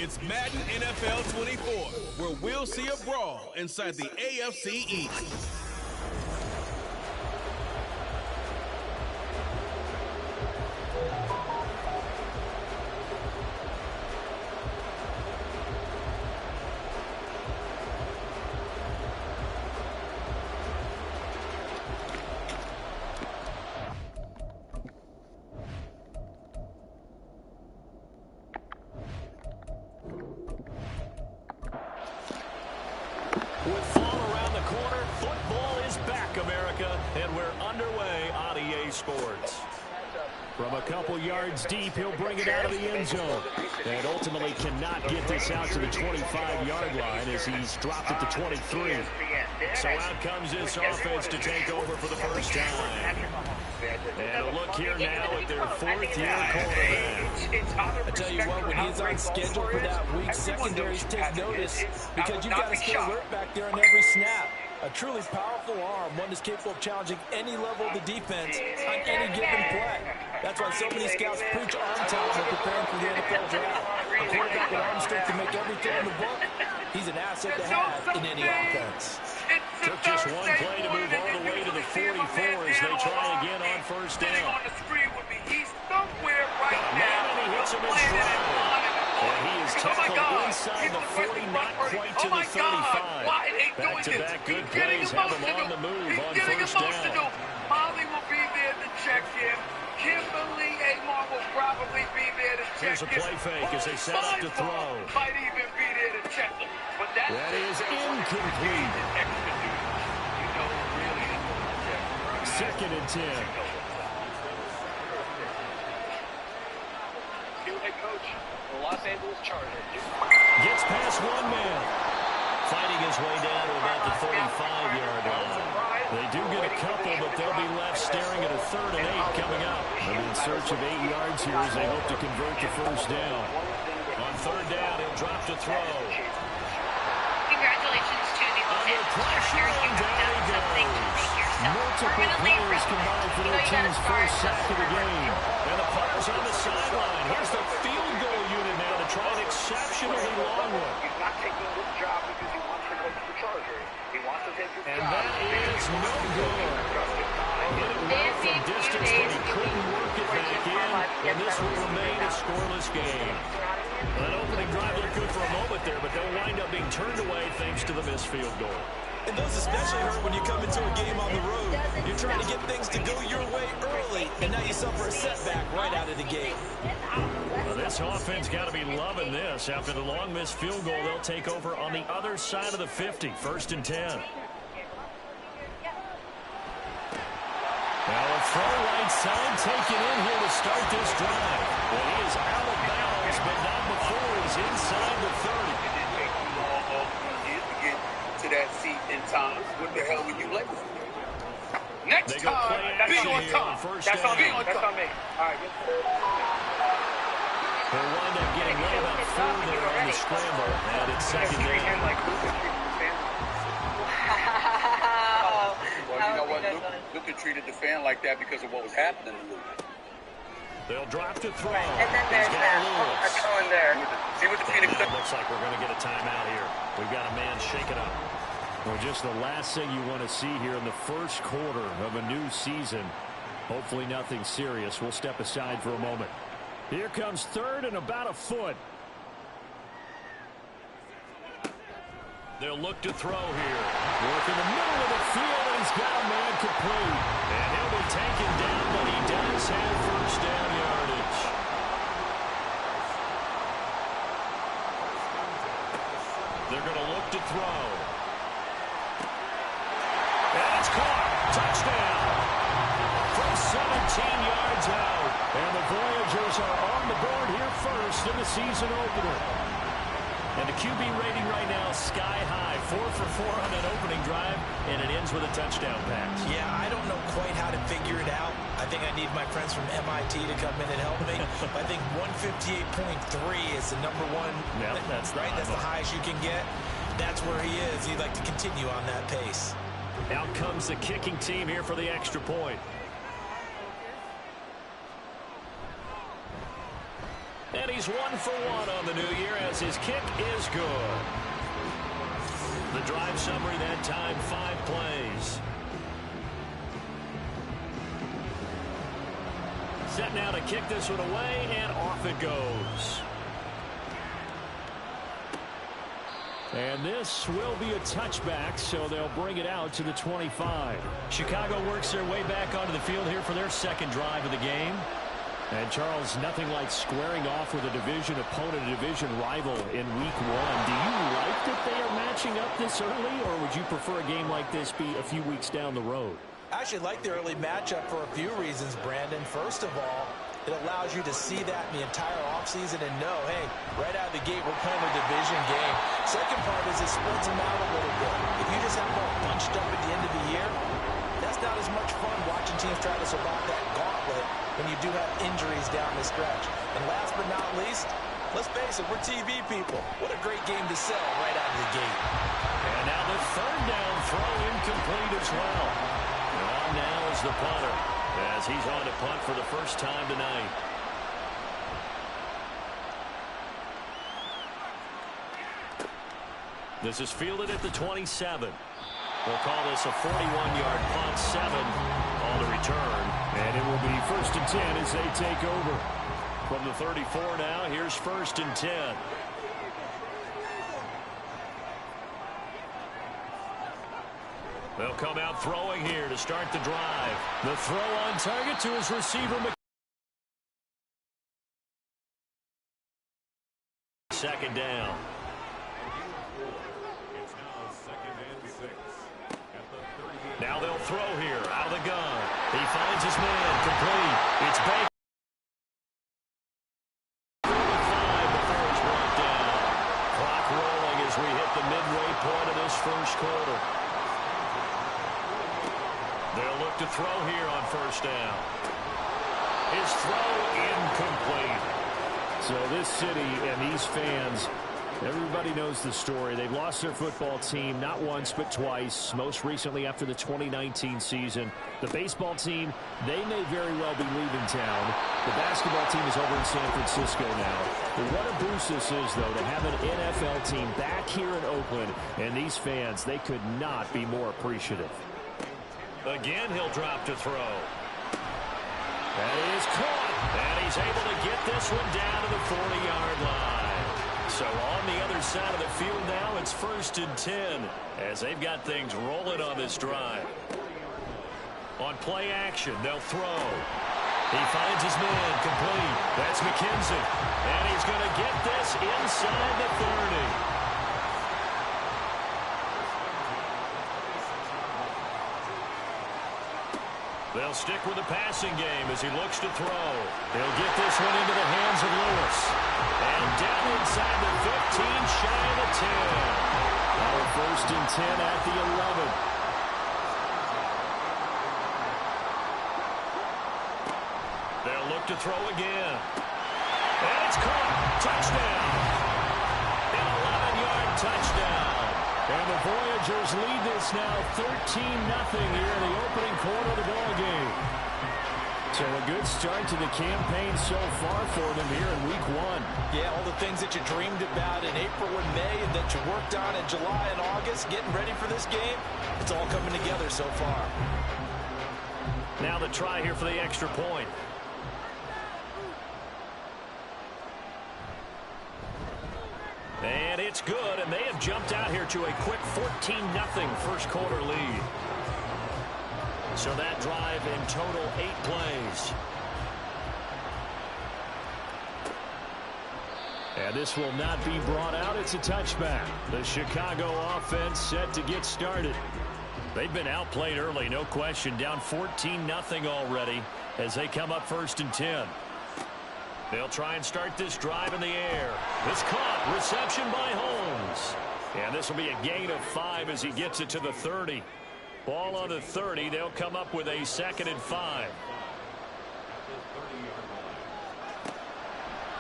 It's Madden NFL 24, where we'll see a brawl inside the AFC East. With fall around the corner, football is back, America, and we're underway on EA Sports. From a couple yards deep, he'll bring it out of the end zone. And ultimately cannot get this out to the 25-yard line as he's dropped at the 23. So out comes this offense to take over for the first time. And a look here now at their fourth-year quarterback. I tell you what, when he's on schedule for that week, secondaries take notice because you've got to stay alert back there on every snap. A truly powerful arm, one that's capable of challenging any level of the defense on any given play. That's why so many scouts preach arm talent when preparing for the NFL draft. A quarterback with arm strength to make every throw in the book, he's an asset to have in any offense. Took just one play to move all the way to the 44 as they try again on first down. On the screen would be he's somewhere right Man, now. and he hits him in stride. And he is tackled inside the 40, not quite to the 35. Back-to-back good plays have him on the move on first down. Molly will be there to check him. Kimberly Amar will probably be there to check him. Here's a play fake as they set up to throw. Might even be there to check him. But that is incomplete. Second and 10. New head coach, the Los Angeles Chargers. Gets past one man. Fighting his way down to about the 35-yard line. They do get a couple, but they'll be left staring at a 3rd and 8 coming up. They'll be in search of 8 yards here as they hope to convert the first down. On 3rd down, he'll drop to throw. Congratulations to the Los Angeles Chargers. You have done something to make yourself Multiple players combined for their team's first sack of the game. And the players on the sideline. Here's the field goal unit now to try an exceptionally long one. He's not taking this job because he wants to go to the Chargers. He wants to take this and job. that is no good. Hit it well from distance, but he couldn't work it back in. And this will remain a scoreless game. That opening drive looked good for a moment there, but they'll wind up being turned away thanks to the missed field goal. And those especially hurt when you come into a game on the road. You're trying to get things to go your way early, and now you suffer a setback right out of the gate. Well, this offense got to be loving this. After the long missed field goal, they'll take over on the other side of the 50, 1st and 10. Now a throw right side taken in here to start this drive. Well, he is out of bounds, but not before he's inside the 30. To that seat in time. What the hell were you late for? Next time, be on time. That's on me. That's on me. All right. They'll wind up getting way about 4 there on the scramble, and it's 2nd down. Well, you know what? Luka treated the fan like that because of what was happening to Luka. They'll drop to throw. And then there's that throw in there. See what the Phoenix does. Looks like we're going to get a timeout here. We've got a man shaking up. Well, just the last thing you want to see here in the first quarter of a new season. Hopefully nothing serious. We'll step aside for a moment. Here comes 3rd and about a foot. They'll look to throw here. Work in the middle of the field, and he's got a man complete. And he'll be taken down, but he does have first down yardage. They're going to look to throw. And it's caught. Touchdown. From 17 yards out. And the Voyagers are on the board here first in the season opener. And the QB rating right now is sky high. 4 for 4 on that opening drive, and it ends with a touchdown pass. Yeah, I don't know quite how to figure it out. I think I need my friends from MIT to come in and help me. I think 158.3 is the number one. Yeah, that's right. That's the highest you can get. That's where he is. He'd like to continue on that pace. Out comes the kicking team here for the extra point. And he's 1 for 1 on the new year as his kick is good. The drive summary that time, 5 plays. Set now to kick this one away, and off it goes. And this will be a touchback, so they'll bring it out to the 25. Chicago works their way back onto the field here for their second drive of the game. And, Charles, nothing like squaring off with a division opponent, a division rival in Week 1. Do you like that they are matching up this early, or would you prefer a game like this be a few weeks down the road? I actually like the early matchup for a few reasons, Brandon. First of all, it allows you to see that in the entire offseason and know, hey, right out of the gate, we're playing a division game. Second part is it spreads them out a little bit. If you just have them all bunched up at the end of the year, that's not as much fun watching teams try to survive that gauntlet when you do have injuries down the stretch. And last but not least, let's face it, we're TV people. What a great game to sell right out of the gate. And now the third down throw incomplete as well. And on now is the punter, as he's on to punt for the first time tonight. This is fielded at the 27. We'll call this a 41-yard punt, 7 on the return. And it will be 1st and 10 as they take over. From the 34 now, here's 1st and 10. They'll come out throwing here to start the drive. The throw on target to his receiver. Second down. Now they'll throw here out of the gun. He finds his man complete. It's Baker. 45 before it's brought down. Clock rolling as we hit the midway point of this first quarter. They'll look to throw here on 1st down. His throw incomplete. So this city and these fans, everybody knows the story. They've lost their football team not once but twice, most recently after the 2019 season. The baseball team, they may very well be leaving town. The basketball team is over in San Francisco now. But what a boost this is, though, to have an NFL team back here in Oakland. And these fans, they could not be more appreciative. Again, he'll drop to throw. That is caught. And he's able to get this one down to the 40-yard line. So on the other side of the field now, it's 1st and 10 as they've got things rolling on this drive. On play action, they'll throw. He finds his man complete. That's McKenzie. And he's going to get this inside the 30. They'll stick with the passing game as he looks to throw. He'll get this one into the hands of Lewis. And down inside the 15, shy of the 10. Now 1st and 10 at the 11. They'll look to throw again. And it's caught. Touchdown. An 11-yard touchdown. And the Voyagers lead this now 13-0 here in the opening quarter of the ballgame. So a good start to the campaign so far for them here in Week 1. Yeah, all the things that you dreamed about in April and May and that you worked on in July and August, getting ready for this game, it's all coming together so far. Now the try here for the extra point. And it's good, and they have jumped out here to a quick 14-0 first quarter lead. So that drive in total 8 plays. And this will not be brought out. It's a touchback. The Chicago offense set to get started. They've been outplayed early, no question. Down 14-0 already as they come up 1st and 10. They'll try and start this drive in the air. It's caught. Reception by Holmes. And this will be a gain of 5 as he gets it to the 30. Ball on the 30. They'll come up with a 2nd and 5.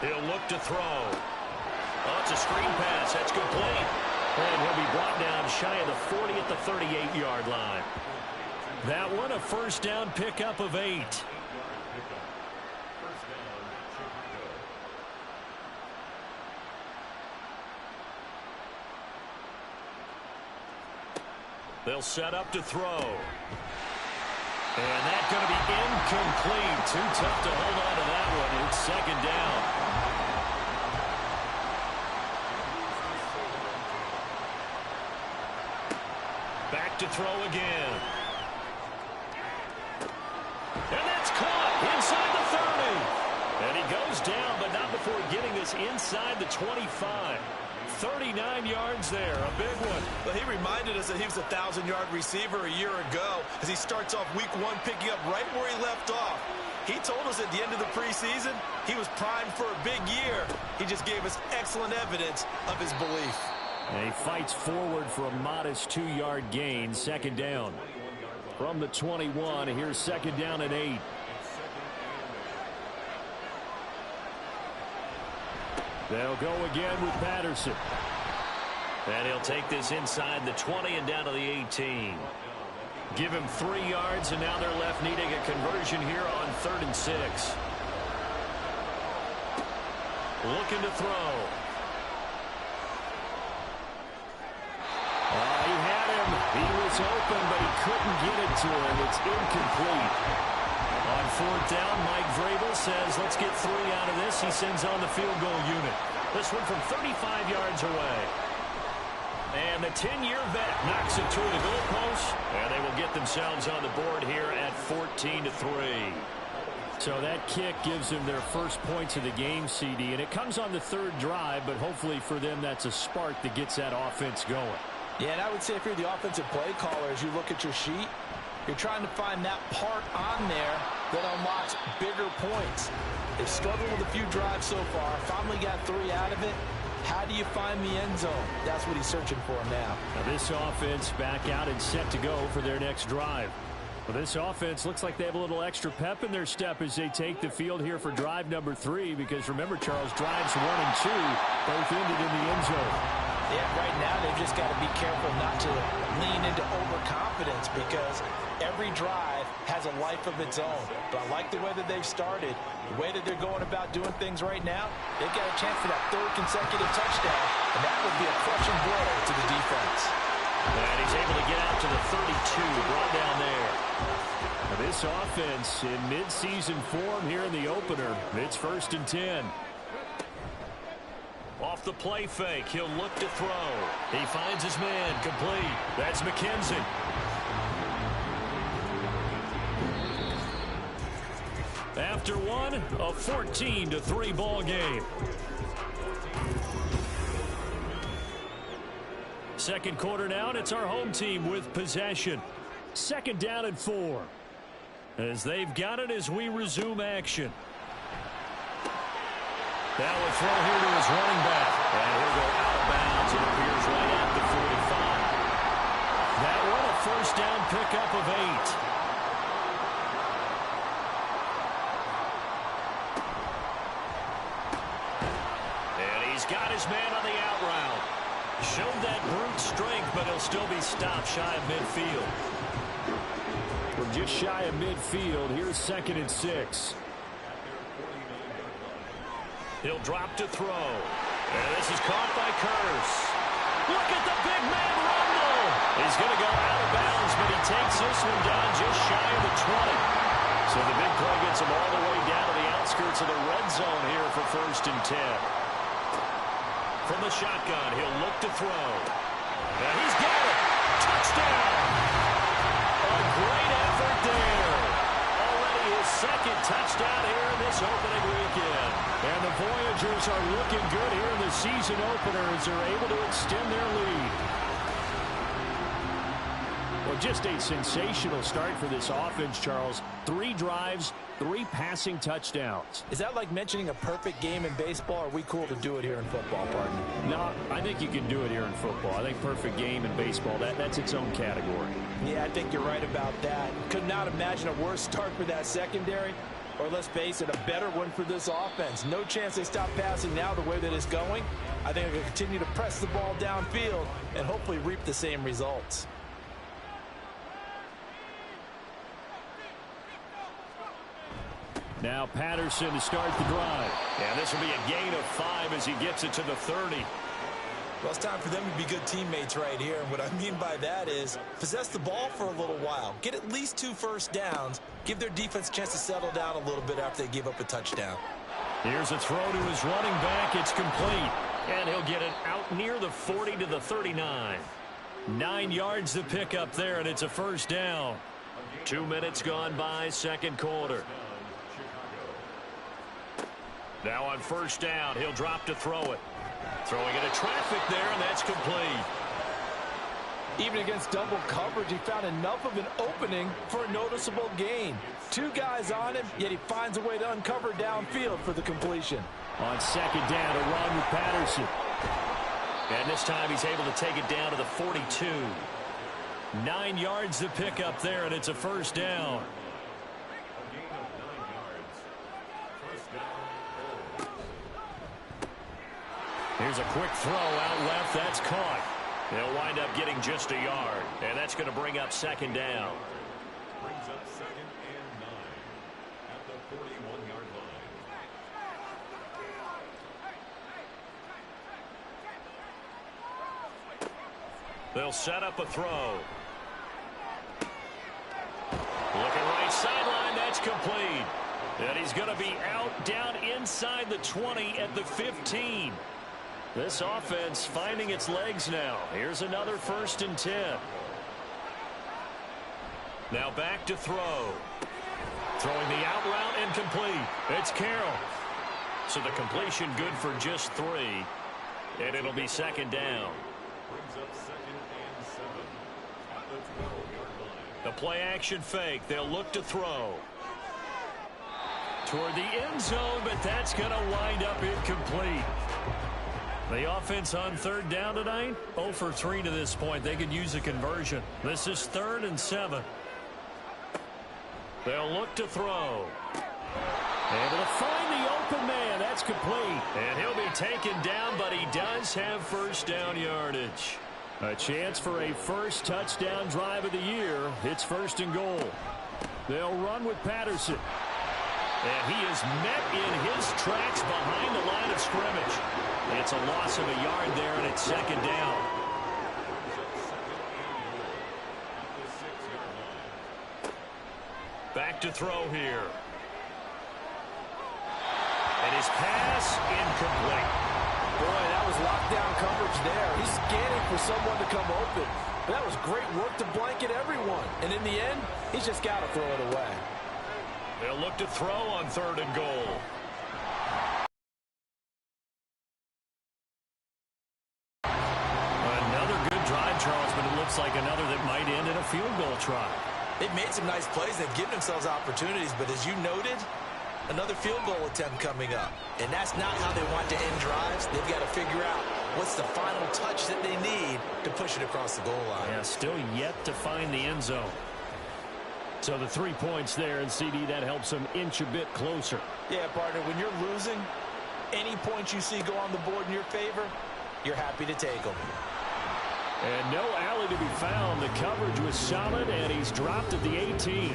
He'll look to throw. Oh, it's a screen pass. That's complete. And he'll be brought down shy of the 40 at the 38-yard line. That one a 1st down pickup of 8. They'll set up to throw. And that's going to be incomplete. Too tough to hold on to that one. It's second down. Back to throw again. And that's caught inside the 30. And he goes down, but not before getting this inside the 25. 39 yards there, a big one. Well, he reminded us that he was a 1,000-yard receiver a year ago as he starts off week 1 picking up right where he left off. He told us at the end of the preseason he was primed for a big year. He just gave us excellent evidence of his belief. And he fights forward for a modest 2-yard gain, second down. From the 21, here's second down and 8. They'll go again with Patterson. And he'll take this inside the 20 and down to the 18. Give him 3 yards, and now they're left needing a conversion here on 3rd and 6. Looking to throw. He had him. He was open, but he couldn't get it to him. It's incomplete. On 4th down, Mike Vrabel says, let's get 3 out of this. He sends on the field goal unit. This one from 35 yards away. And the 10-year vet knocks it through the goalpost, and they will get themselves on the board here at 14-3. So that kick gives them their first points of the game, CD, and it comes on the 3rd drive, but hopefully for them that's a spark that gets that offense going. Yeah, and I would say if you're the offensive play caller, as you look at your sheet, you're trying to find that part on there that unlocks bigger points. They've struggled with a few drives so far, finally got 3 out of it. How do you find the end zone? That's what he's searching for now. Now this offense back out and set to go for their next drive. Well, this offense looks like they have a little extra pep in their step as they take the field here for drive number 3, because remember, Charles, drives 1 and 2 both ended in the end zone. Yeah, right now they've just got to be careful not to lean into overconfidence, because every drive has a life of its own. But I like the way that they've started, the way that they're going about doing things right now. They've got a chance for that 3rd consecutive touchdown, and that would be a crushing blow to the defense. And he's able to get out to the 32, brought down there. Now this offense in midseason form here in the opener. It's 1st and 10. Off the play fake, he'll look to throw. He finds his man, complete. That's McKenzie. After one, a 14-3 ball game. Second quarter now, and it's our home team with possession. Second down and 4. As they've got it as we resume action. That will throw here to his running back. And he'll go out of bounds. It appears right at the 45. That one a 1st down pickup of 8. And he's got his man on the out route. Showed that brute strength, but he'll still be stopped shy of midfield. We're just shy of midfield. Here's 2nd and 6. He'll drop to throw. And this is caught by Curse. Look at the big man rumble. He's going to go out of bounds, but he takes this one down just shy of the 20. So the big play gets him all the way down to the outskirts of the red zone here for 1st and 10. From the shotgun, he'll look to throw. And he's got it. Touchdown. A great effort there. Already his 2nd touchdown here in this opening weekend. And the Voyagers are looking good here in the season opener as they're able to extend their lead. Well, just a sensational start for this offense, Charles. 3 drives, 3 passing touchdowns. Is that like mentioning a perfect game in baseball, or are we cool to do it here in football, partner? No, I think you can do it here in football. I think perfect game in baseball, that's its own category. Yeah, I think you're right about that. Could not imagine a worse start for that secondary. Or let's face it, a better one for this offense. No chance they stop passing now the way that it's going. I think they're going to continue to press the ball downfield and hopefully reap the same results. Now Patterson to start the drive. And this will be a gain of 5 as he gets it to the 30. Well, it's time for them to be good teammates right here. And what I mean by that is possess the ball for a little while. Get at least 2 first downs. Give their defense a chance to settle down a little bit after they give up a touchdown. Here's a throw to his running back. It's complete. And he'll get it out near the 40 to the 39. 9 yards to pick up there, and it's a first down. 2 minutes gone by, second quarter. Now on first down, he'll drop to throw it. Throwing into traffic there, and that's complete. Even against double coverage, he found enough of an opening for a noticeable gain. 2 guys on him, yet he finds a way to uncover downfield for the completion. On second down, a run with Patterson. And this time he's able to take it down to the 42. 9 yards to pick up there, and it's a first down. Here's a quick throw out left. That's caught. They'll wind up getting just a yard, and that's going to bring up second down. Brings up 2nd and 9 at the 41-yard line. They'll set up a throw. Looking right sideline. That's complete. And he's going to be out down inside the 20 at the 15. This offense finding its legs now. Here's another 1st and 10. Now back to throw. Throwing the out route and complete. It's Carroll. So the completion good for just 3. And it'll be second down. Brings up 2nd and 7 at the 12-yard line. The play action fake. They'll look to throw. Toward the end zone, but that's going to wind up incomplete. The offense on third down tonight, 0 for 3 to this point. They could use a conversion. This is 3rd and 7. They'll look to throw. Able to find the open man. That's complete. And he'll be taken down, but he does have first down yardage. A chance for a first touchdown drive of the year. It's 1st and goal. They'll run with Patterson. And he is met in his tracks behind the line of scrimmage. It's a loss of a yard there, and it's second down. Back to throw here. And his pass incomplete. Boy, that was lockdown coverage there. He's scanning for someone to come open. But that was great work to blanket everyone. And in the end, he's just got to throw it away. They'll look to throw on 3rd and goal. Another good drive, Charles, but it looks like another that might end in a field goal try. They've made some nice plays. They've given themselves opportunities, but as you noted, another field goal attempt coming up. And that's not how they want to end drives. They've got to figure out what's the final touch that they need to push it across the goal line. Yeah, still yet to find the end zone. So the 3 points there, and CD, that helps them inch a bit closer. Yeah, partner, when you're losing, any points you see go on the board in your favor, you're happy to take them. And no alley to be found. The coverage was solid, and he's dropped at the 18.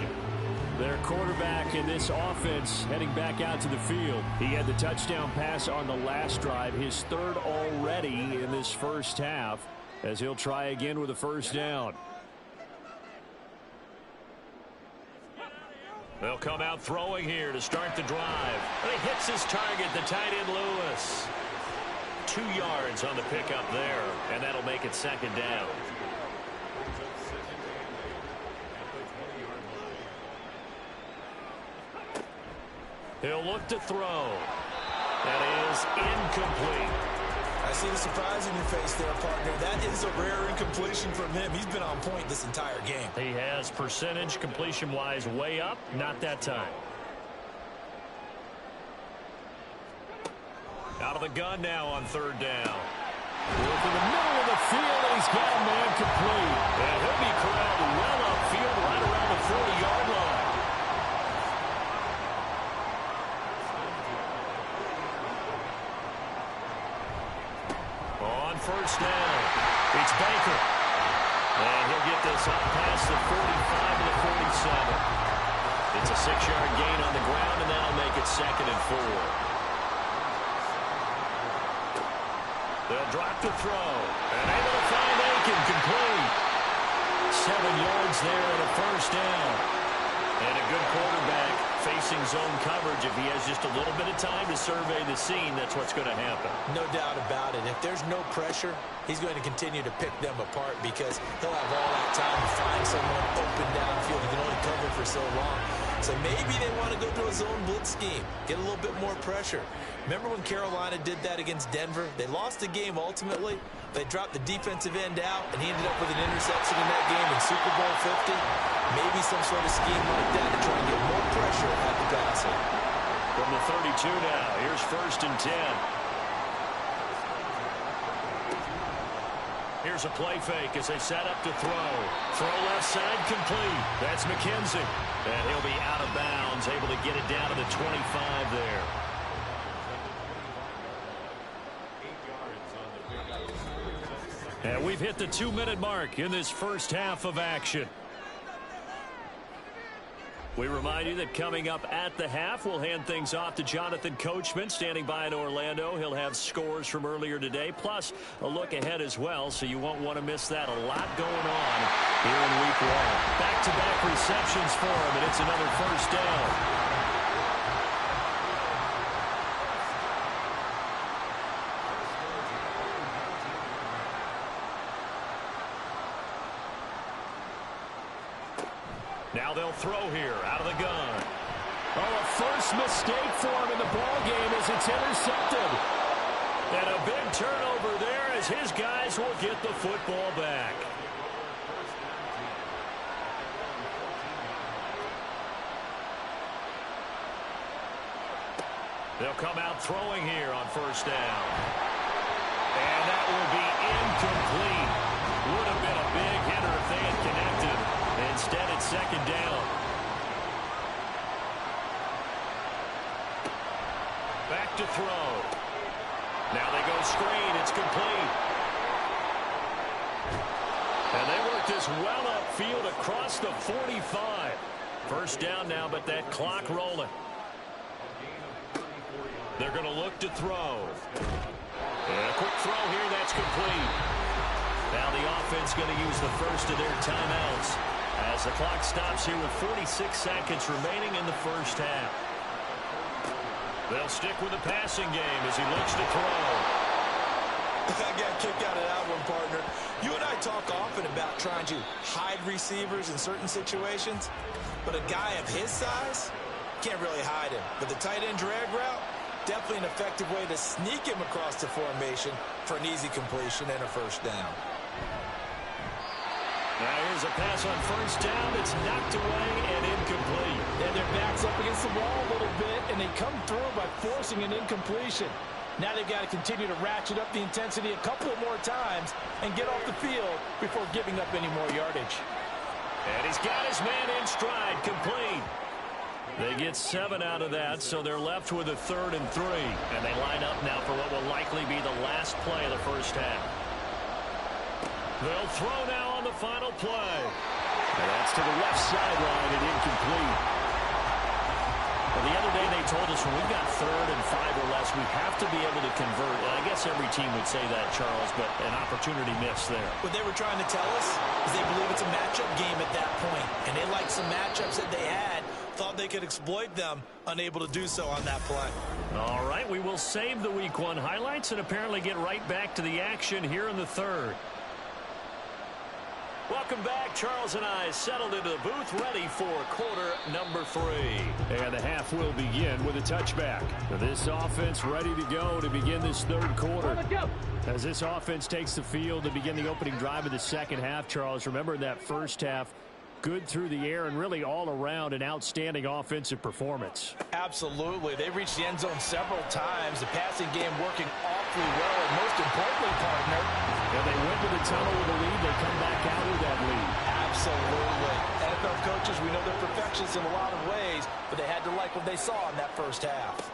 Their quarterback in this offense heading back out to the field. He had the touchdown pass on the last drive, his 3rd already in this first half, as he'll try again with a first down. They'll come out throwing here to start the drive. And he hits his target, the tight end Lewis. 2 yards on the pickup there, and that'll make it second down. He'll look to throw. That is incomplete. I see the surprise in your face there, partner. That is a rare incompletion from him. He's been on point this entire game. He has percentage completion-wise way up. Not that time. Out of the gun now on 3rd down. Work in the middle of the field, and he's got a man complete. And he'll be corralled well upfield right around the 40-yard line. On first down, it's Baker. And he'll get this up past the 45 to the 47. It's a 6-yard gain on the ground, and that'll make it 2nd and 4. They'll drop the throw. And able to find Aiken, complete. 7 yards there and a first down. And a good quarterback facing zone coverage. If he has just a little bit of time to survey the scene, that's what's going to happen. No doubt about it. If there's no pressure, he's going to continue to pick them apart because he'll have all that time to find someone open downfield. He can only cover for so long. So maybe they want to go to a zone blitz scheme, get a little bit more pressure. Remember when Carolina did that against Denver? They lost the game ultimately. They dropped the defensive end out, and he ended up with an interception in that game in Super Bowl 50. Maybe some sort of scheme like that to try and get more pressure at the passer. From the 32 now, here's 1st and 10. Here's a play fake as they set up to throw. Throw left side complete. That's McKenzie. And he'll be out of bounds, able to get it down to the 25 there. And we've hit the 2-minute mark in this first half of action. We remind you that coming up at the half, we'll hand things off to Jonathan Coachman, standing by in Orlando. He'll have scores from earlier today, plus a look ahead as well, so you won't want to miss that. A lot going on here in week 1. Back-to-back receptions for him, and it's another first down. Now they'll throw here out of the gun. Oh, a first mistake for him in the ball game as it's intercepted. And a big turnover there as his guys will get the football back. They'll come out throwing here on first down. And that will be incomplete. Would have been a big hitter if they had connected. Instead, it's 2nd down. Back to throw. Now they go screen. It's complete. And they work this well upfield across the 45. First down now, but that clock rolling. They're going to look to throw. And a quick throw here. That's complete. Now the offense going to use the first of their timeouts as the clock stops here with 46 seconds remaining in the first half. They'll stick with the passing game as he looks to throw. I got kicked out of that one, partner. You and I talk often about trying to hide receivers in certain situations, but a guy of his size can't really hide him. But the tight end drag route, definitely an effective way to sneak him across the formation for an easy completion and a first down. Now here's a pass on first down. It's knocked away and incomplete. And their back's up against the wall a little bit, and they come through by forcing an incompletion. Now they've got to continue to ratchet up the intensity a couple of more times and get off the field before giving up any more yardage. And he's got his man in stride, complete. They get 7 out of that, so they're left with a 3rd and 3. And they line up now for what will likely be the last play of the first half. They'll throw now on the final play. And that's to the left sideline and incomplete. Well, the other day they told us when we've got 3rd and 5 or less, we have to be able to convert. And I guess every team would say that, Charles, but an opportunity missed there. What they were trying to tell us is they believe it's a matchup game at that point. And they liked some matchups that they had, thought they could exploit them, unable to do so on that play. All right, we will save the Week 1 highlights and apparently get right back to the action here in the 3rd. Welcome back. Charles and I settled into the booth, ready for quarter number 3. And the half will begin with a touchback. This offense ready to go to begin this 3rd quarter. As this offense takes the field to begin the opening drive of the second half, Charles, remember in that first half, good through the air and really all around an outstanding offensive performance. Absolutely. They reached the end zone several times. The passing game working awfully well, and most importantly, partner, and they went to the tunnel with a lead. They come back out with that lead. Absolutely. NFL coaches, we know they're perfectionists in a lot of ways, but they had to like what they saw in that first half.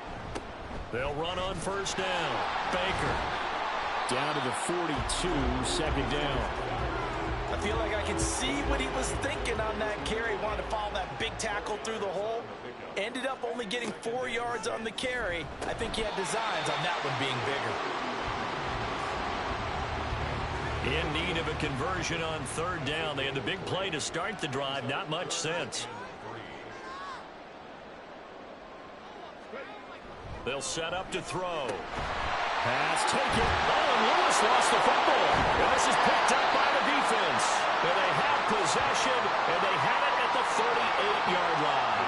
They'll run on first down. Baker down to the 42, 2nd down. I feel like I can see what he was thinking on that carry. Wanted to follow that big tackle through the hole. Ended up only getting 4 yards on the carry. I think he had designs on that one being bigger. In need of a conversion on third down. They had the big play to start the drive. Not much sense. They'll set up to throw. Pass taken. Oh, and Lewis lost the football. And this is picked up by the defense. And they have possession, and they have it at the 38-yard line.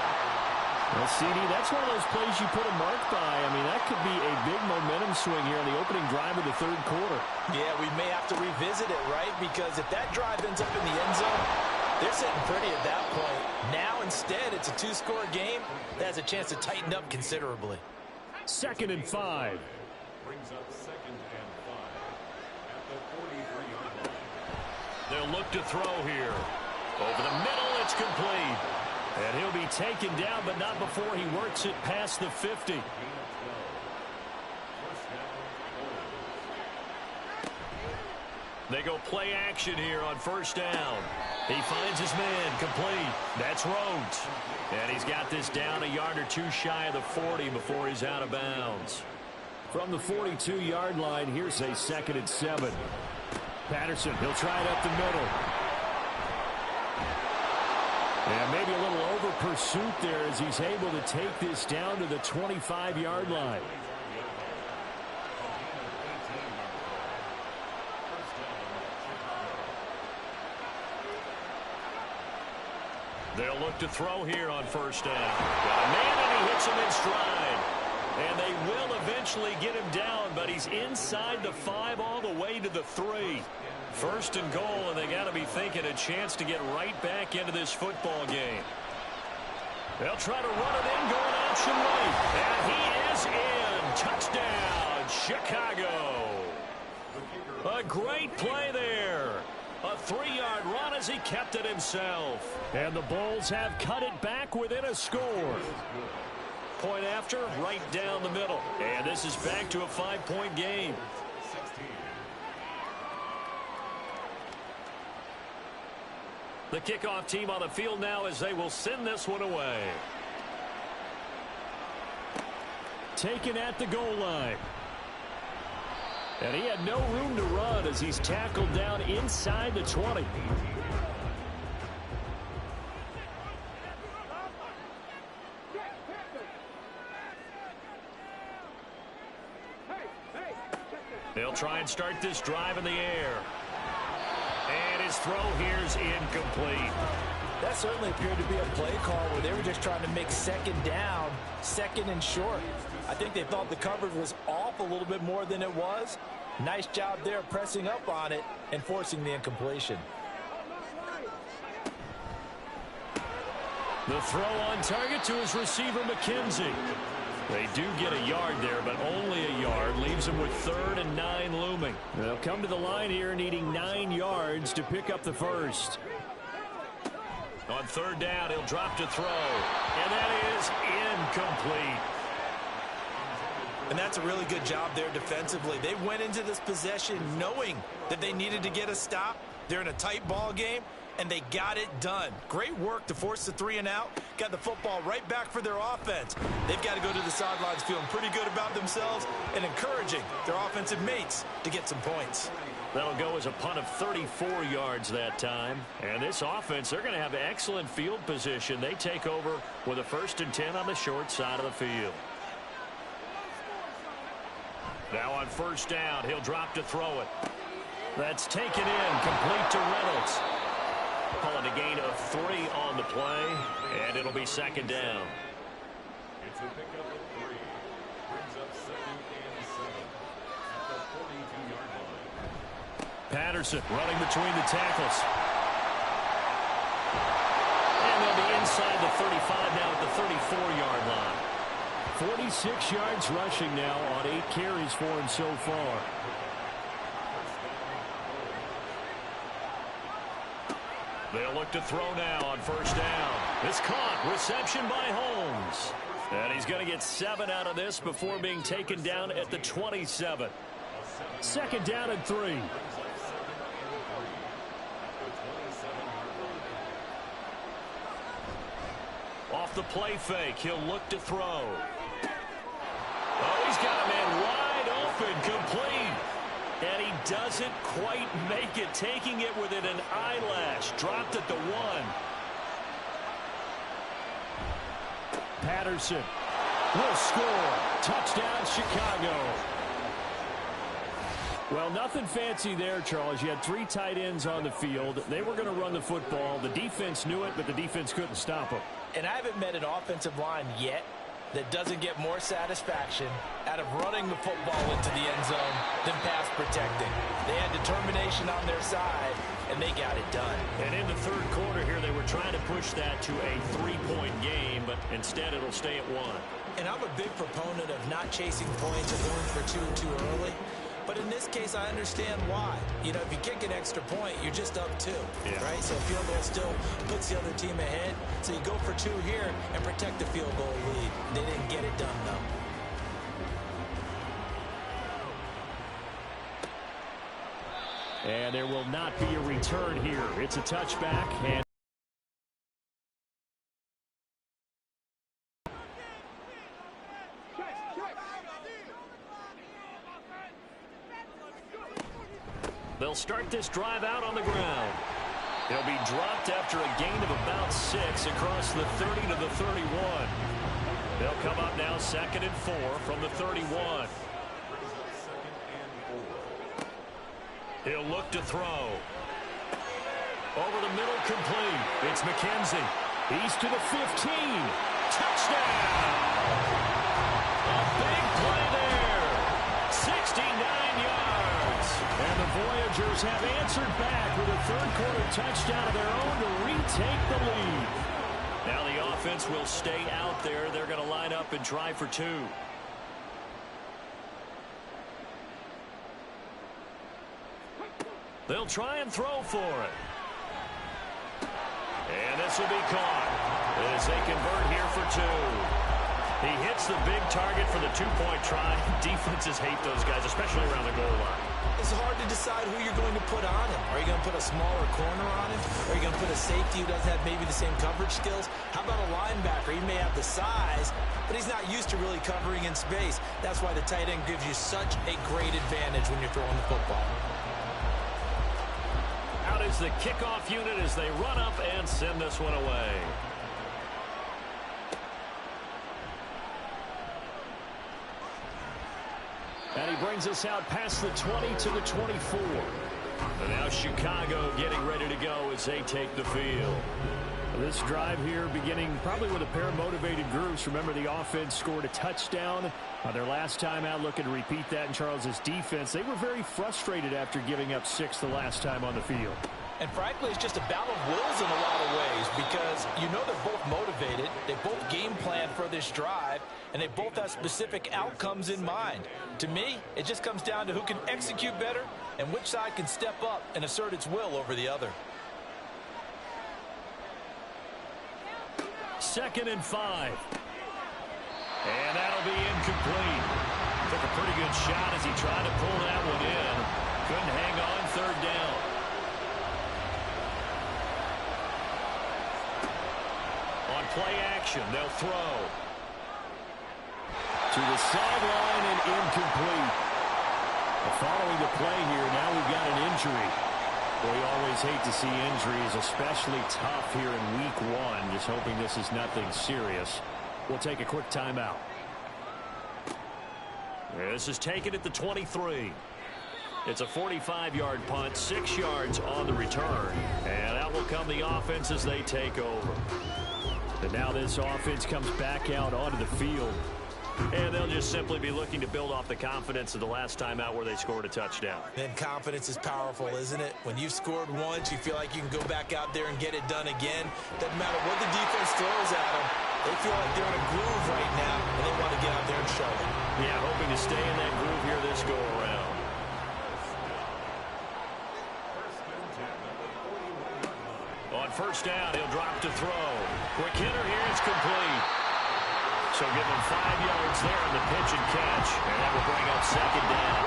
Well, CD, that's one of those plays you put a mark by. I mean, that could be a big momentum swing here on the opening drive of the third quarter. Yeah, we may have to revisit it, right? Because if that drive ends up in the end zone, they're sitting pretty at that point. Now, instead, it's a two-score game that has a chance to tighten up considerably. 2nd and 5. Brings up 2nd and 5 at the 43-yard line. They'll look to throw here. Over the middle, it's complete. And he'll be taken down, but not before he works it past the 50. They go play action here on first down. He finds his man, complete. That's Rhodes. And he's got this down a yard or two shy of the 40 before he's out of bounds. From the 42-yard line, here's a 2nd and 7. Patterson, he'll try it up the middle. And maybe a little over pursuit there as he's able to take this down to the 25-yard line. They'll look to throw here on first down. Got a man, and he hits him in stride. And they will eventually get him down, but he's inside the 5 all the way to the 3. 1st and goal, and they got to be thinking a chance to get right back into this football game. They'll try to run it in, going option right. And he is in. Touchdown, Chicago. A great play there. A 3-yard run as he kept it himself. And the Bulls have cut it back within a score. Point after, right down the middle. And this is back to a 5-point game. The kickoff team on the field now as they will send this one away. Taken at the goal line. And he had no room to run as he's tackled down inside the 20. They'll try and start this drive in the air. And his throw here is incomplete. That certainly appeared to be a play call where they were just trying to make 2nd down, 2nd and short. I think they thought the coverage was off a little bit more than it was. Nice job there pressing up on it and forcing the incompletion. The throw on target to his receiver, McKenzie. They do get a yard there, but only a yard. Leaves them with 3rd and 9 looming. They'll come to the line here needing 9 yards to pick up the first. On 3rd down, he'll drop to throw. And that is incomplete. And that's a really good job there defensively. They went into this possession knowing that they needed to get a stop. They're in a tight ball game, and they got it done. Great work to force the 3 and out. Got the football right back for their offense. They've got to go to the sidelines feeling pretty good about themselves and encouraging their offensive mates to get some points. That'll go as a punt of 34 yards that time. And this offense, they're going to have excellent field position. They take over with a 1st and 10 on the short side of the field. Now on 1st down, he'll drop to throw it. That's taken in, complete to Reynolds. Calling a gain of 3 on the play, and it'll be 2nd down. It's a pickup of 3. Brings up 2nd and 7 at the 42-yard line. Patterson running between the tackles. And they'll be inside the 35 now at the 34-yard line. 46 yards rushing now on 8 carries for him so far. They'll look to throw now on 1st down. It's caught. Reception by Holmes. And he's going to get 7 out of this before being taken down at the 27. 2nd down and 3. Off the play fake, he'll look to throw. Oh, he's got a man wide open, complete. And he doesn't quite make it, taking it within an eyelash. Dropped at the 1. Patterson will score. Touchdown, Chicago. Well, nothing fancy there, Charles. You had 3 tight ends on the field. They were going to run the football. The defense knew it, but the defense couldn't stop them. And I haven't met an offensive line yet that doesn't get more satisfaction out of running the football into the end zone than pass protecting. They had determination on their side, and they got it done. And in the third quarter here, they were trying to push that to a 3-point game, but instead it'll stay at 1. And I'm a big proponent of not chasing points or going for 2 too early. But in this case, I understand why. You know, if you kick an extra point, you're just up 2, right? So field goal still puts the other team ahead. So you go for 2 here and protect the field goal lead. They didn't get it done, though. And there will not be a return here. It's a touchback. And they'll start this drive out on the ground. He'll be dropped after a gain of about 6 across the 30 to the 31. They'll come up now 2nd and 4 from the 31. He'll look to throw. Over the middle, complete. It's McKenzie. He's to the 15. Touchdown! A big play there. 69 yards. And the Voyagers have answered back with a third-quarter touchdown of their own to retake the lead. Now the offense will stay out there. They're going to line up and try for 2. They'll try and throw for it. And this will be caught as they convert here for 2. He hits the big target for the 2-point try. Defenses hate those guys, especially around the goal line. It's hard to decide who you're going to put on him. Are you going to put a smaller corner on him? Are you going to put a safety who doesn't have maybe the same coverage skills? How about a linebacker? He may have the size, but he's not used to really covering in space. That's why the tight end gives you such a great advantage when you're throwing the football. Out is the kickoff unit as they run up and send this one away. And he brings us out past the 20 to the 24. And now Chicago getting ready to go as they take the field. This drive here beginning probably with a pair of motivated groups. Remember, the offense scored a touchdown their last time out, looking to repeat that in Charles's defense. They were very frustrated after giving up 6 the last time on the field. And frankly, it's just a battle of wills in a lot of ways because you know they're both motivated. They both game plan for this drive, and they both have specific outcomes in mind. To me, it just comes down to who can execute better and which side can step up and assert its will over the other. 2nd and 5. And that'll be incomplete. Took a pretty good shot as he tried to pull that one in. Couldn't hang on, 3rd down. On play action, they'll throw. To the sideline and incomplete. Following the play here, now we've got an injury. Well, we always hate to see injuries, especially tough here in week 1. Just hoping this is nothing serious. We'll take a quick timeout. This is taken at the 23. It's a 45-yard punt, 6 yards on the return. And out will come the offense as they take over. And now this offense comes back out onto the field. And they'll just simply be looking to build off the confidence of the last time out where they scored a touchdown. Then confidence is powerful, isn't it? When you've scored once, you feel like you can go back out there and get it done again. Doesn't matter what the defense throws at them. They feel like they're in a groove right now, and they want to get out there and show it. Yeah, hoping to stay in that groove here this go-around. On 1st down, he'll drop to throw. Quick hitter here, it's complete. So give him 5 yards there on the pitch and catch, and that will bring up 2nd down.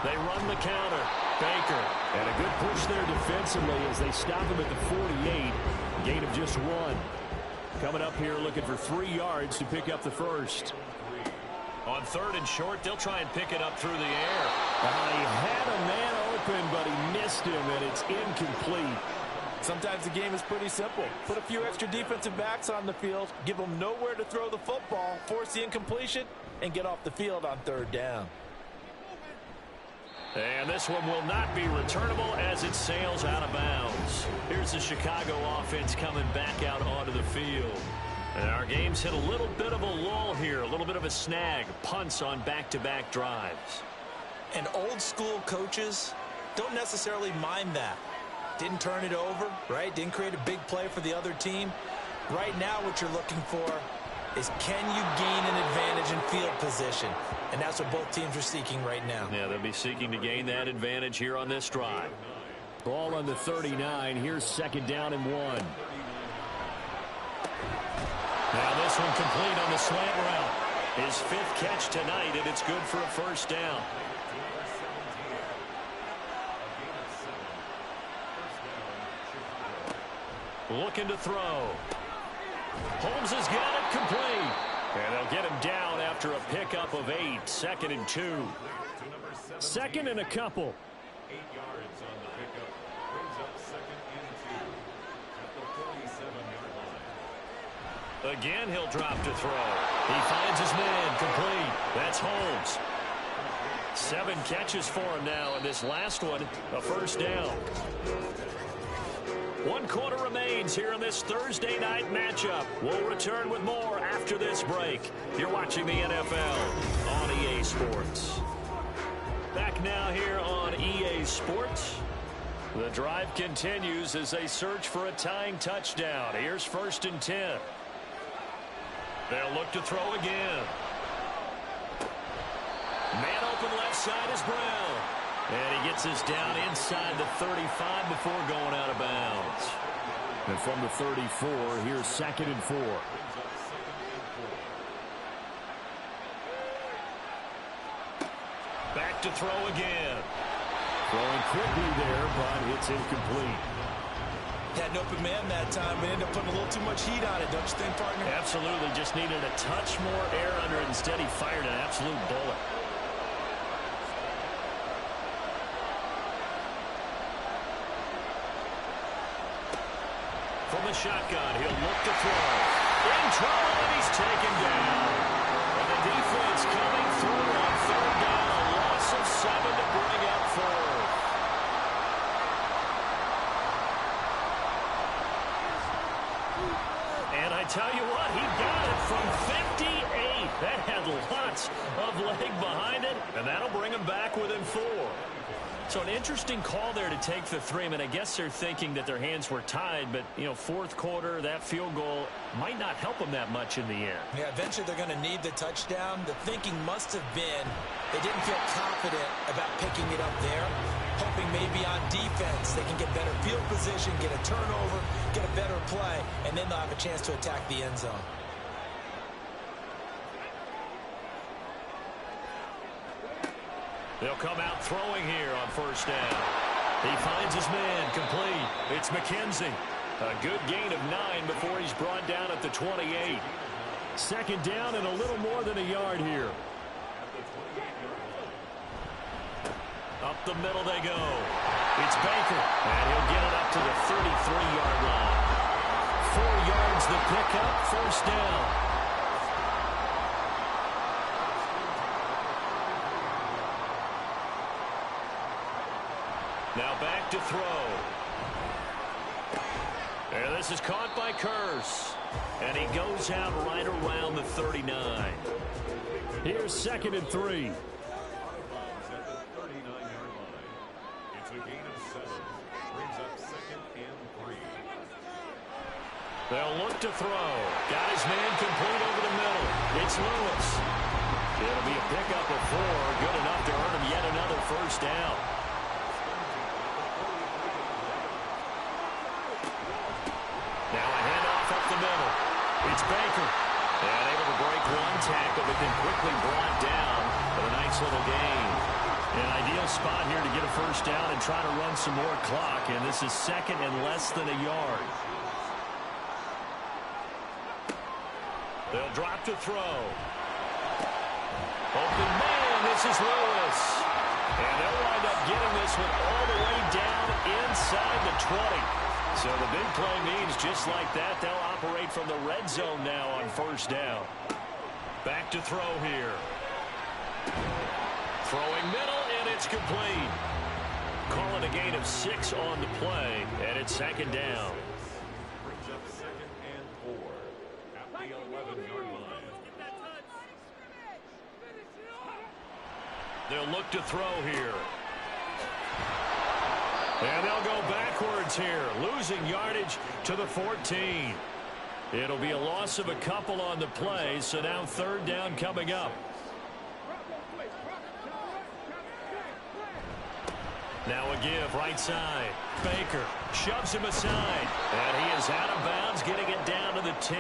They run the counter. Baker, and a good push there defensively as they stop him at the 48. Gain of just 1. Coming up here looking for 3 yards to pick up the first. On 3rd and short, they'll try and pick it up through the air. He had a man open, but he missed him, and it's incomplete. Sometimes the game is pretty simple. Put a few extra defensive backs on the field, give them nowhere to throw the football, force the incompletion, and get off the field on 3rd down. And this one will not be returnable as it sails out of bounds. Here's the Chicago offense coming back out onto the field. And our game's hit a little bit of a lull here, a little bit of a snag, punts on back-to-back drives. And old-school coaches don't necessarily mind that. Didn't turn it over, right? Didn't create a big play for the other team. Right now what you're looking for is can you gain an advantage in field position? And that's what both teams are seeking right now. Yeah, they'll be seeking to gain that advantage here on this drive. Ball on the 39. Here's 2nd down and 1. Now this one complete on the slant route. His 5th catch tonight, and it's good for a first down. Looking to throw. Holmes has got it complete. And they'll get him down after a pickup of 8. 2nd and 2. 2nd and a couple. 8 yards on the pickup. Brings up 2nd and 2 at the 47-yard line. Again, he'll drop to throw. He finds his man complete. That's Holmes. 7 catches for him now, and this last one, a first down. 1 quarter remains here in this Thursday night matchup. We'll return with more after this break. You're watching the NFL on EA Sports. Back now here on EA Sports. The drive continues as they search for a tying touchdown. Here's 1st and 10. They'll look to throw again. Man open left side is Brown. And he gets us down inside the 35 before going out of bounds. And from the 34, here's 2nd and 4. Back to throw again. Throwing quickly there, but it's incomplete. Had an open man that time, but ended up putting a little too much heat on it, don't you think, partner? Absolutely. Just needed a touch more air under it. Instead, he fired an absolute bullet. From the shotgun, he'll look to throw. In trouble, and he's taken down. And the defense coming through on 3rd down. A loss of 7 to bring up 4th. And I tell you what, he got it from 58. That had lots of leg behind it, and that'll bring him back within 4. So an interesting call there to take the 3. I mean, I guess they're thinking that their hands were tied, but, you know, 4th quarter, that field goal might not help them that much in the end. Yeah, eventually they're going to need the touchdown. The thinking must have been they didn't feel confident about picking it up there, hoping maybe on defense they can get better field position, get a turnover, get a better play, and then they'll have a chance to attack the end zone. They'll come out throwing here on 1st down. He finds his man complete. It's McKenzie. A good gain of 9 before he's brought down at the 28. 2nd down and a little more than a yard here. Up the middle they go. It's Baker, and he'll get it up to the 33-yard line. 4 yards the pickup, 1st down. Now back to throw. And this is caught by Kearse. And he goes out right around the 39. Here's 2nd and 3. At the 39-yard line. It's a gain of 7. Brings up 2nd and 3. They'll look to throw. Got his man complete over the middle. It's Lewis. It'll be a pickup of 4. Good enough to earn him yet another first down. Now a handoff up the middle. It's Baker. And able to break 1 tackle, but then quickly brought down for a nice little gain. An ideal spot here to get a first down and try to run some more clock. And this is 2nd and less than a yard. They'll drop to throw. Open man, this is Lewis. And they'll wind up getting this one all the way down inside the 20. So the big play means just like that, they'll operate from the red zone now on first down. Back to throw here. Throwing middle, and it's complete. Calling a gain of 6 on the play, and it's second down. Brings up 2nd and 4 at the 11-yard line. They'll look to throw here. And they'll go backwards here, losing yardage to the 14. It'll be a loss of a couple on the play, so now third down coming up. Now a give, right side. Baker shoves him aside. And he is out of bounds, getting it down to the 10.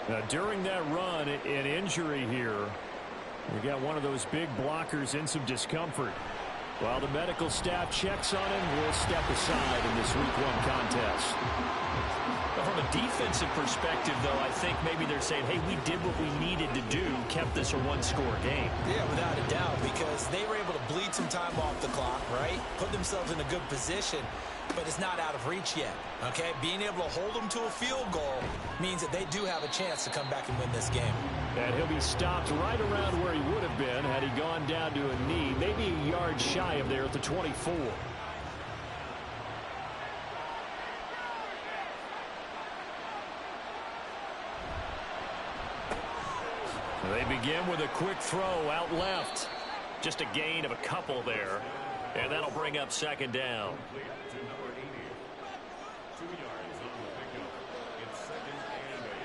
Now, during that run, an injury here. We got one of those big blockers in some discomfort. While the medical staff checks on him, we'll step aside in this Week 1 contest. From a defensive perspective, though, I think maybe they're saying, hey, we did what we needed to do, kept this a one-score game. Yeah, without a doubt, because they were able to bleed some time off the clock, right? Put themselves in a good position, but it's not out of reach yet, okay? Being able to hold them to a field goal means that they do have a chance to come back and win this game. And he'll be stopped right around where he would have been had he gone down to a knee, maybe a yard shy of there at the 24. They begin with a quick throw out left. Just a gain of a couple there. And that'll bring up second down. Complete to number 80. 2 yards on the pickup. It's 2nd and 8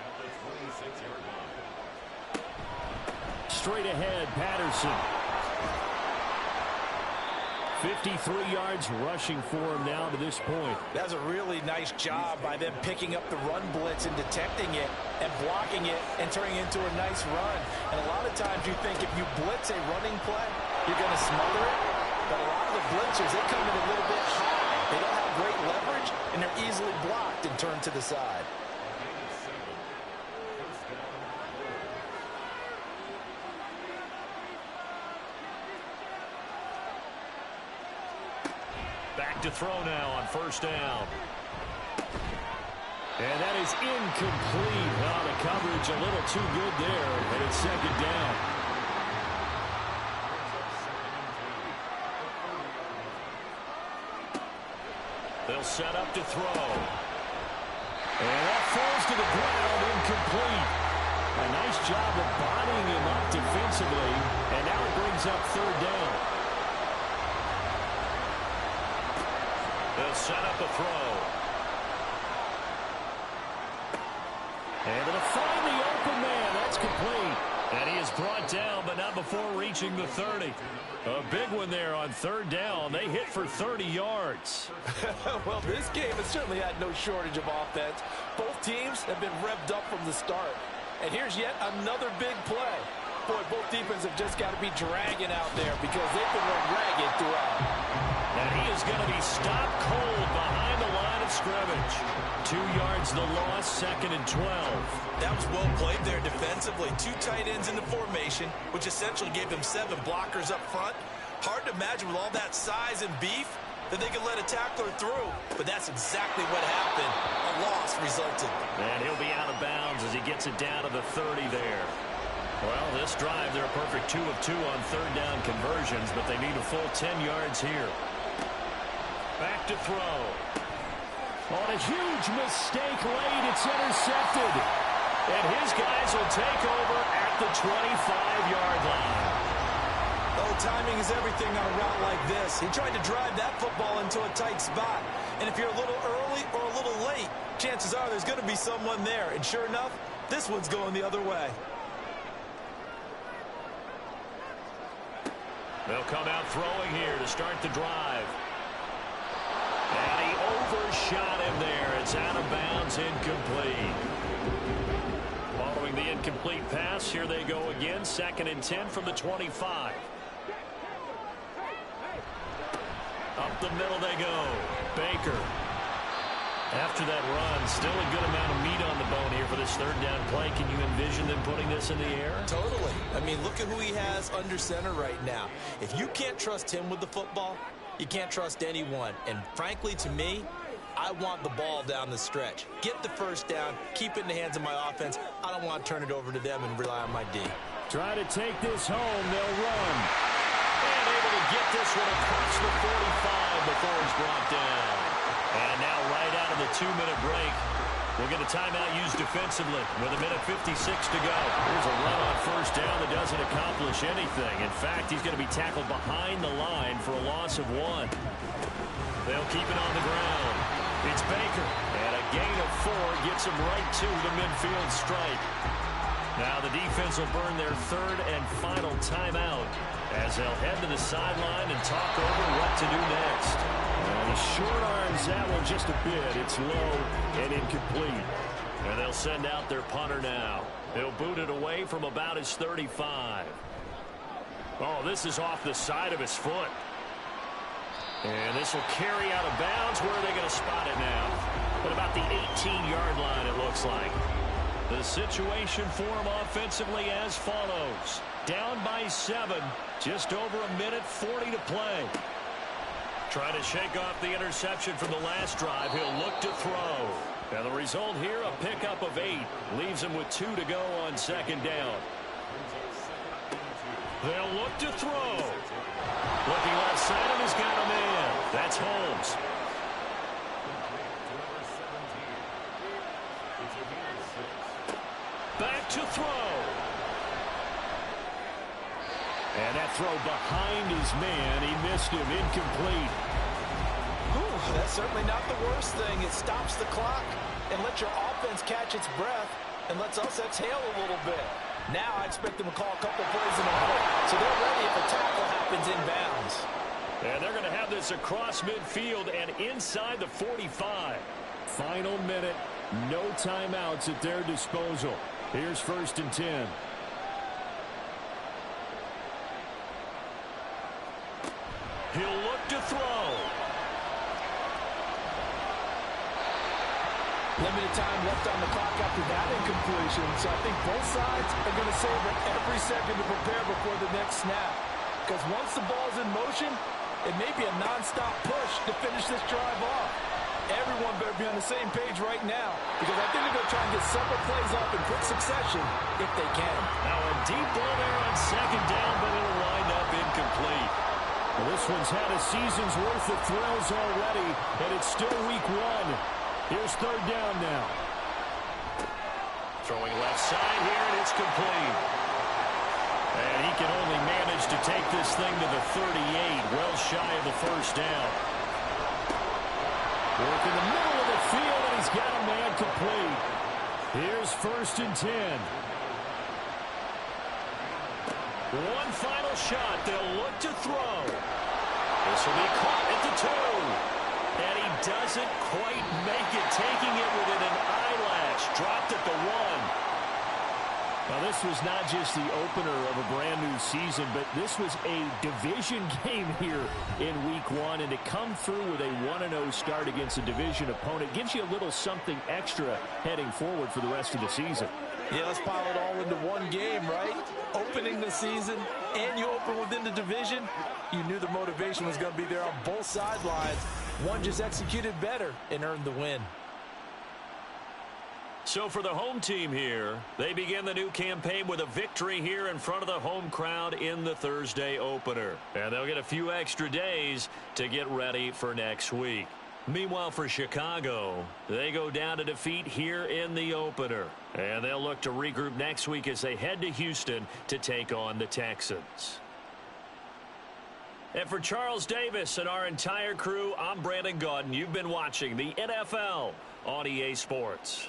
at the 26-yard line. Straight ahead, Patterson. 53 yards rushing for him now to this point. That's a really nice job by them picking up the run blitz and detecting it and blocking it and turning it into a nice run. And a lot of times you think if you blitz a running play, you're going to smother it. But a lot of the blitzers, they come in a little bit high. They don't have great leverage, and they're easily blocked and turned to the side. Back to throw now on first down. And that is incomplete. Oh, the coverage a little too good there, and it's second down. They'll set up to throw. And that falls to the ground, incomplete. A nice job of bodying him up defensively, and now it brings up third down. They'll set up a throw. And it'll find the open man. That's complete. And he is brought down, but not before reaching the 30. A big one there on third down. They hit for 30 yards. Well, this game has certainly had no shortage of offense. Both teams have been revved up from the start. And here's yet another big play. Boy, both defenses have just got to be dragging out there because they've been run ragged throughout. And he is going to be stopped cold behind the line of scrimmage. 2 yards the loss, 2nd and 12. That was well played there defensively. 2 tight ends in the formation, which essentially gave them 7 blockers up front. Hard to imagine with all that size and beef that they could let a tackler through. But that's exactly what happened. A loss resulted. And he'll be out of bounds as he gets it down to the 30 there. Well, this drive, they're a perfect 2 of 2 on third down conversions, but they need a full 10 yards here. Back to throw. On a huge mistake late, it's intercepted. And his guys will take over at the 25-yard line. Oh, timing is everything on a route like this. He tried to drive that football into a tight spot. And if you're a little early or a little late, chances are there's going to be someone there. And sure enough, this one's going the other way. They'll come out throwing here to start the drive. And he overshot him there. It's out of bounds, incomplete. Following the incomplete pass, here they go again. 2nd and 10 from the 25. Up the middle they go. Baker. After that run, still a good amount of meat on the bone here for this third down play. Can you envision them putting this in the air? Totally. I mean, look at who he has under center right now. If you can't trust him with the football, you can't trust anyone. And frankly, to me, I want the ball down the stretch. Get the first down, keep it in the hands of my offense. I don't want to turn it over to them and rely on my D. Try to take this home. They'll run. And able to get this one across the 45 before it's brought down. And now right out of the 2-minute break, we'll get a timeout used defensively with 1:56 to go. Here's a run on first down that doesn't accomplish anything. In fact, he's going to be tackled behind the line for a loss of 1. They'll keep it on the ground. It's Baker. And a gain of 4 gets him right to the midfield stripe. Now the defense will burn their third and final timeout as they'll head to the sideline and talk over what to do next. And he short arms that one just a bit. It's low and incomplete. And they'll send out their punter now. He'll boot it away from about his 35. Oh, this is off the side of his foot. And this will carry out of bounds. Where are they going to spot it now? At about the 18-yard line, it looks like. The situation for him offensively as follows. Down by 7. Just over 1:40 to play. Trying to shake off the interception from the last drive. He'll look to throw. And the result here, a pickup of 8. Leaves him with 2 to go on second down. They'll look to throw. Looking left side, and he's got a man. That's Holmes. Back to throw. And that throw behind his man. He missed him. Incomplete. Ooh, that's certainly not the worst thing. It stops the clock and lets your offense catch its breath and lets us exhale a little bit. Now I expect them to call a couple plays in a row, so they're ready if a tackle happens inbounds. And they're going to have this across midfield and inside the 45. Final minute. No timeouts at their disposal. Here's 1st and 10. He'll look to throw. Limited time left on the clock after that incompletion, so I think both sides are going to savor every second to prepare before the next snap. Because once the ball's in motion, it may be a non-stop push to finish this drive off. Everyone better be on the same page right now, because I think they're going to try and get several plays off in quick succession if they can. Now a deep ball there on second down, but it'll wind up incomplete. Well, this one's had a season's worth of thrills already, and it's still week 1. Here's 3rd down now. Throwing left side here, and it's complete. And he can only manage to take this thing to the 38, well shy of the first down. Work in the middle of the field, and he's got a man complete. Here's 1st and 10. One final shot. They'll look to throw. This will be caught at the 2. And he doesn't quite make it, taking it within an eyelash. Dropped at the 1. Now, this was not just the opener of a brand-new season, but this was a division game here in Week 1. And to come through with a 1-0 start against a division opponent gives you a little something extra heading forward for the rest of the season. Yeah, let's pile it all into one game, right? Opening the season, and you open within the division. You knew the motivation was going to be there on both sidelines. One just executed better and earned the win. So for the home team here, they begin the new campaign with a victory here in front of the home crowd in the Thursday opener. And they'll get a few extra days to get ready for next week. Meanwhile, for Chicago, they go down to defeat here in the opener. And they'll look to regroup next week as they head to Houston to take on the Texans. And for Charles Davis and our entire crew, I'm Brandon Gaudin. You've been watching the NFL on EA Sports.